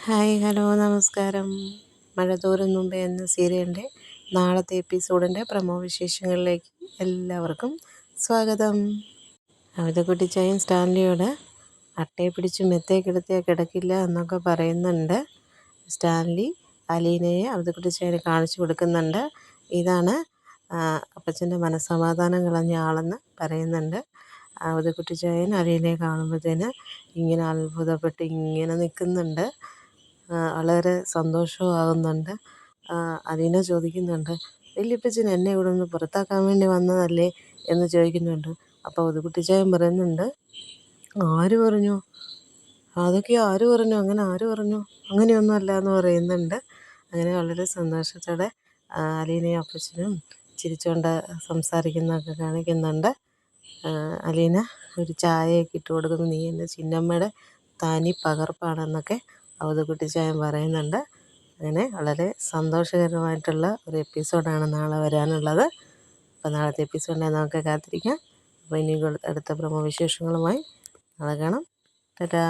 Hi hello നമസ്കാരം. മഴ തോരും മുമ്പേ എന്ന സീരിയലിൻ്റെ നാളത്തെ എപ്പിസോഡിൻ്റെ പ്രമോ വിശേഷങ്ങളിലേക്ക് എല്ലാവർക്കും സ്വാഗതം. അവതക്കുട്ടിച്ചായും സ്റ്റാൻലിയോട് അട്ടയെ പിടിച്ച് മെത്തേ കിടത്തിയാൽ കിടക്കില്ല എന്നൊക്കെ പറയുന്നുണ്ട്. സ്റ്റാൻലി അലീനയെ അവതക്കുട്ടിച്ചായന് കാണിച്ചു കൊടുക്കുന്നുണ്ട്. ഇതാണ് അപ്പച്ചൻ്റെ മനസ്സമാധാനം കളഞ്ഞ ആളെന്ന് പറയുന്നുണ്ട്. അവതക്കുട്ടിച്ചായൻ അലീനയെ കാണുമ്പോഴത്തേന് ഇങ്ങനെ അത്ഭുതപ്പെട്ട് ഇങ്ങനെ നിൽക്കുന്നുണ്ട്. വളരെ സന്തോഷവും ആകുന്നുണ്ട്. അലീന ചോദിക്കുന്നുണ്ട്, വല്യപ്പച്ചൻ എന്നെ ഇവിടെ നിന്ന് പുറത്താക്കാൻ വേണ്ടി വന്നതല്ലേ എന്ന് ചോദിക്കുന്നുണ്ട്. അപ്പോൾ അവതക്കുട്ടിച്ചായൻ പറയുന്നുണ്ട്, ആര് പറഞ്ഞു? അതൊക്കെ ആര് പറഞ്ഞു? അങ്ങനെ ആര് പറഞ്ഞു? അങ്ങനെയൊന്നും അല്ല എന്ന് പറയുന്നുണ്ട്. അങ്ങനെ വളരെ സന്തോഷത്തോടെ അലീനയും അപ്പച്ചനും ചിരിച്ചുകൊണ്ട് സംസാരിക്കുന്നതൊക്കെ കാണിക്കുന്നുണ്ട്. അലീന ഒരു ചായയൊക്കെ ഇട്ട് കൊടുക്കുന്നു. നീ എൻ്റെ ചിന്നമ്മയുടെ തനി പകർപ്പാണെന്നൊക്കെ അവതക്കുട്ടിച്ചായൻ പറയുന്നുണ്ട്. അങ്ങനെ വളരെ സന്തോഷകരമായിട്ടുള്ള ഒരു എപ്പിസോഡാണ് നാളെ വരാനുള്ളത്. അപ്പോൾ നാളത്തെ എപ്പിസോഡിനെ നമുക്ക് കാത്തിരിക്കാം. അപ്പോൾ ഇനി അടുത്ത പ്രമോ വിശേഷങ്ങളുമായി നാളെ കാണാം. ടാറ്റാ.